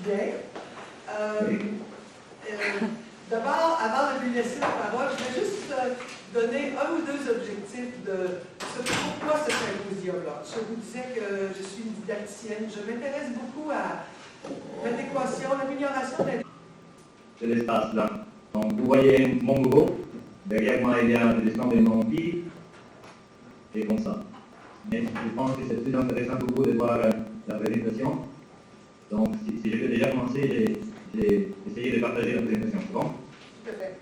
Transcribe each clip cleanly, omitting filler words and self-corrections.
bien. D'abord, avant de lui laisser la parole, je vais juste donner un ou deux objectifs de pourquoi ce symposium-là. Je vous disais que je suis une didacticienne. Je m'intéresse beaucoup à l'adéquation, l'amélioration de l'espace-là. Donc, vous voyez mon logo. Derrière moi, il y a des stands de mon fil. Et comme ça. Mais je pense que c'est plus intéressant pour vous de voir la présentation. Donc, si je peux déjà commencer, j'ai essayé de partager la présentation. C'est bon? Tout à fait.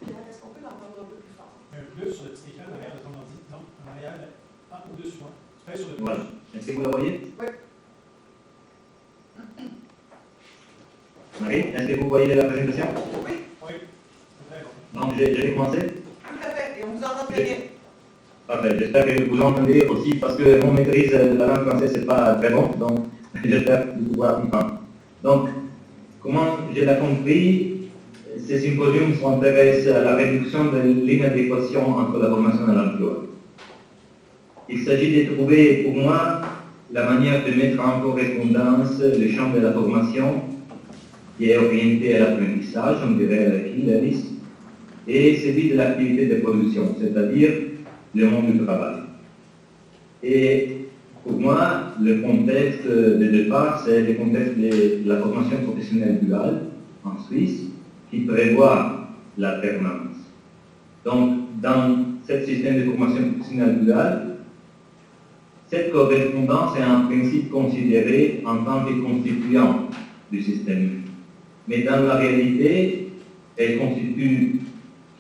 Est-ce qu'on peut l'entendre un peu plus fort? Un plus sur le petit écran derrière de ton ordi. Non, en arrière, au-dessus. Tu fais sur le plus. Voilà. Est-ce que vous la voyez? Oui. Marie, est-ce que vous voyez la présentation? Oui. Oui. Très bon. Donc, je vais commencer. Tout à fait. Et on vous entend très bien. Parfait. J'espère que vous entendez aussi parce que mon maîtrise de la langue française n'est pas très bon. Donc, j'espère pouvoir comprendre. Donc, comment je l'ai compris, ces symposiums s'intéressent à la réduction de l'inadéquation entre la formation et l'emploi. Il s'agit de trouver, pour moi, la manière de mettre en correspondance le champ de la formation qui est orienté à l'apprentissage, on dirait à l'efficience, et celui de l'activité de production, c'est-à-dire le monde du travail. Et pour moi, le contexte de départ, c'est le contexte de la formation professionnelle duale en Suisse, qui prévoit l'alternance. Donc, dans ce système de formation professionnelle duale, cette correspondance est en principe considérée en tant que constituant du système. Mais dans la réalité, elle constitue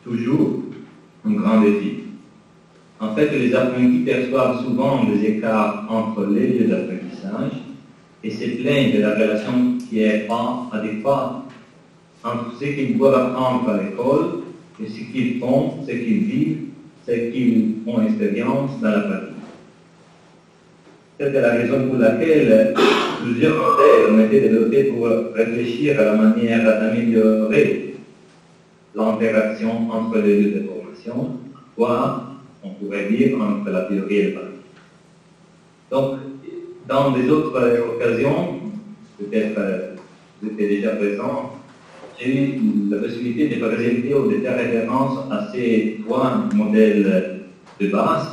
toujours un grand défi. En fait, les apprentis perçoivent souvent des écarts entre les lieux d'apprentissage et se plaignent de la relation qui est pas adéquate entre ce qu'ils doivent apprendre à l'école et ce qu'ils font, ce qu'ils vivent, ce qu'ils ont expérience dans la pratique. C'est la raison pour laquelle plusieurs modèles ont été développés pour réfléchir à la manière d'améliorer l'interaction entre les lieux de formation, voire, on pourrait dire, entre la théorie et le pratique. Donc, dans des autres occasions, peut-être vous étiez déjà présent, j'ai eu la possibilité de présenter ou de faire référence à ces trois modèles de base,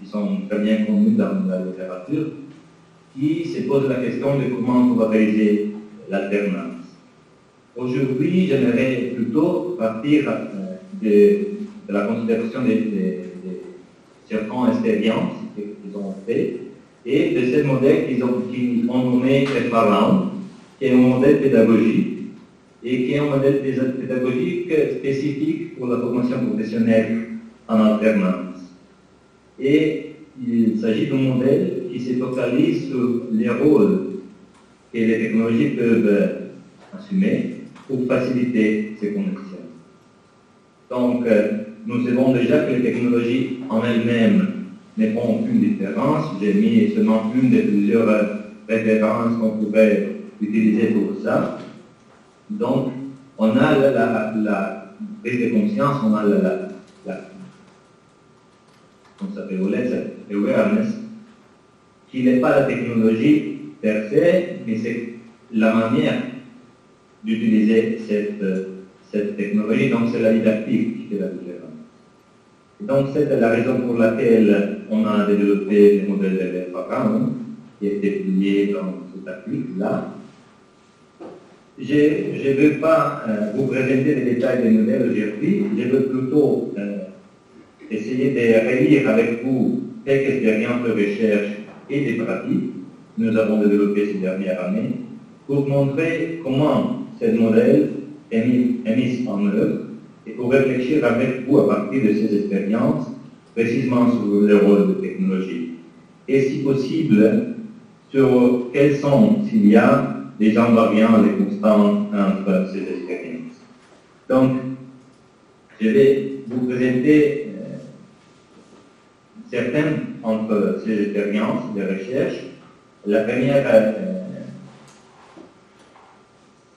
qui sont très bien connus dans la littérature, qui se posent la question de comment on va réaliser l'alternance. Aujourd'hui, j'aimerais plutôt partir de la considération des certaines expériences qu'ils ont fait et de ce modèle qu'ils ont nommé préparant, qui est un modèle pédagogique et qui est un modèle pédagogique spécifique pour la formation professionnelle en alternance. Et il s'agit d'un modèle qui se focalise sur les rôles que les technologies peuvent assumer pour faciliter ces connexions. Donc, nous savons déjà que les technologies en elles-mêmes ne font aucune différence. J'ai mis seulement une de plusieurs références qu'on pourrait utiliser pour ça. Donc, on a la prise de conscience, on a on s'appelle awareness, qui n'est pas la technologie per se, mais c'est la manière d'utiliser cette technologie, donc c'est la didactique qui fait la différence. Et donc c'est la raison pour laquelle on a développé le modèle de Fagan, qui est publié dans cet article-là. Je ne veux pas vous présenter les détails des modèles aujourd'hui, je veux plutôt essayer de relire avec vous quelques expériences de recherche et de pratique que nous avons développées ces dernières années pour montrer comment ce modèle est mis en œuvre et pour réfléchir avec vous à partir de ces expériences précisément sur le rôle de technologie et si possible sur quels sont, s'il y a, des invariants, des constants entre ces expériences. Donc, je vais vous présenter certaines entre ces expériences de recherche. La première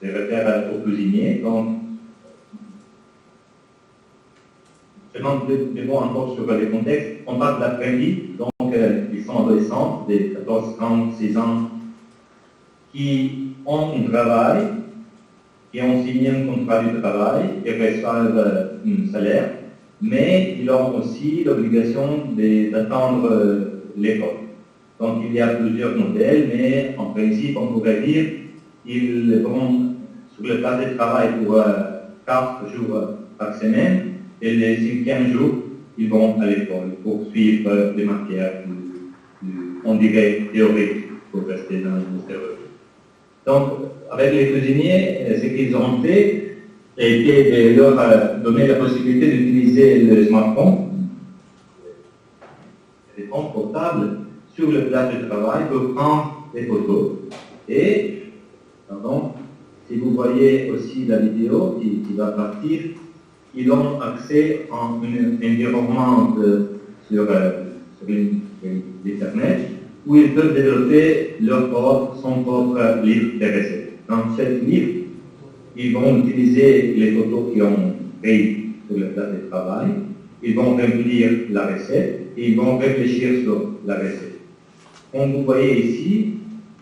se réfère au cuisinier. Donc, seulement deux mots encore sur le contexte. On parle d'après-midi, donc ils sont adolescents, de 14, 15, 16 ans, qui ont un travail, qui ont signé un contrat de travail et reçoivent un salaire, mais ils ont aussi l'obligation d'attendre l'école. Donc il y a plusieurs modèles, mais en principe, on pourrait dire qu'ils vont sur le place de travail pour 4 jours par semaine, et le 5e jour, ils vont à l'école pour suivre des matières, on dirait théoriques, pour rester dans le stéréotype. Donc, avec les cuisiniers, ce qu'ils ont fait était de leur donner la possibilité d'utiliser le smartphone, le téléphone portable, sur le place de travail pour prendre des photos. Et, pardon, si vous voyez aussi la vidéo qui va partir, ils ont accès à un environnement sur l'Internet où ils peuvent développer son propre livre de recettes. Dans ce livre, ils vont utiliser les photos qu'ils ont prises sur le place de travail, ils vont remplir la recette et ils vont réfléchir sur la recette. Comme vous voyez ici,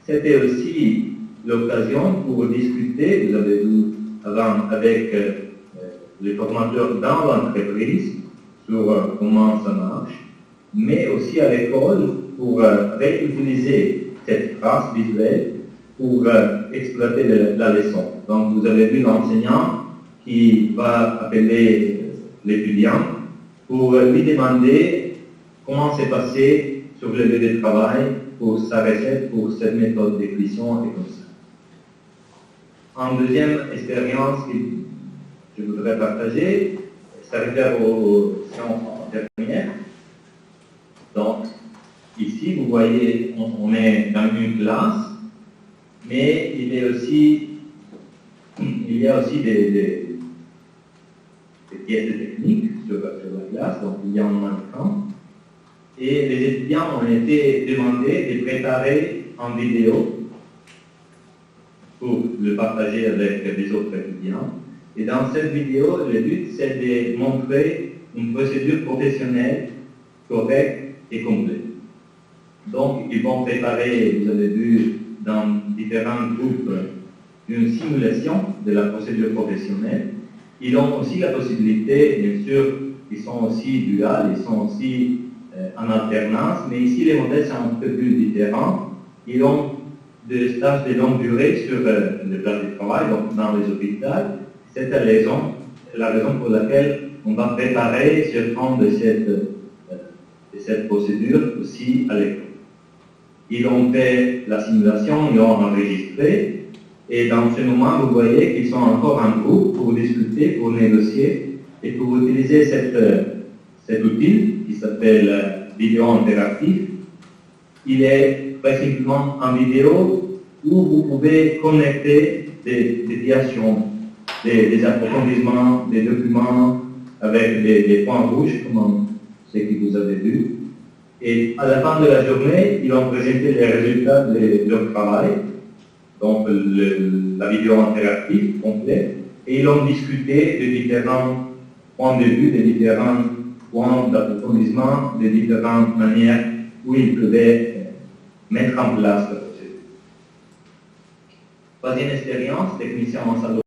c'était aussi l'occasion pour discuter, vous avez vu avant, avec les formateurs dans l'entreprise sur comment ça marche, mais aussi à l'école pour réutiliser cette trace visuelle pour exploiter la leçon. Donc vous avez vu l'enseignant qui va appeler l'étudiant pour lui demander comment s'est passé sur le lieu de travail pour sa recette, pour cette méthode de cuisson et comme ça. En deuxième expérience que je voudrais partager, ça réfère aux séances dernières. Donc, ici, vous voyez, on est dans une classe, mais il y a aussi des pièces de technique sur la classe, donc il y a un écran. Et les étudiants ont été demandés de préparer en vidéo pour le partager avec les autres étudiants. Et dans cette vidéo, le but, c'est de montrer une procédure professionnelle correcte et complète. Donc, ils vont préparer, vous avez vu, dans différents groupes, une simulation de la procédure professionnelle. Ils ont aussi la possibilité, bien sûr, ils sont aussi duals, ils sont aussi en alternance, mais ici, les modèles sont un peu plus différents. Ils ont des stages de longue durée sur le plan de travail, donc dans les hôpitaux. C'est la raison pour laquelle on va préparer ce temps de cette procédure aussi à l'école. Ils ont fait la simulation, ils l'ont enregistré, et dans ce moment, vous voyez qu'ils sont encore en groupe pour discuter, pour négocier, et pour utiliser cet outil qui s'appelle vidéo interactive. Il est principalement en vidéo où vous pouvez connecter des déviations, des approfondissements, des documents avec des points rouges, comme ce que vous avez vu. Et à la fin de la journée, ils ont présenté les résultats de leur travail, donc la vidéo interactive complète, et ils ont discuté de différents points de vue, de différents points d'approfondissement, de différentes manières où ils pouvaient mettre en place la procédure. Troisième expérience, technicien en salle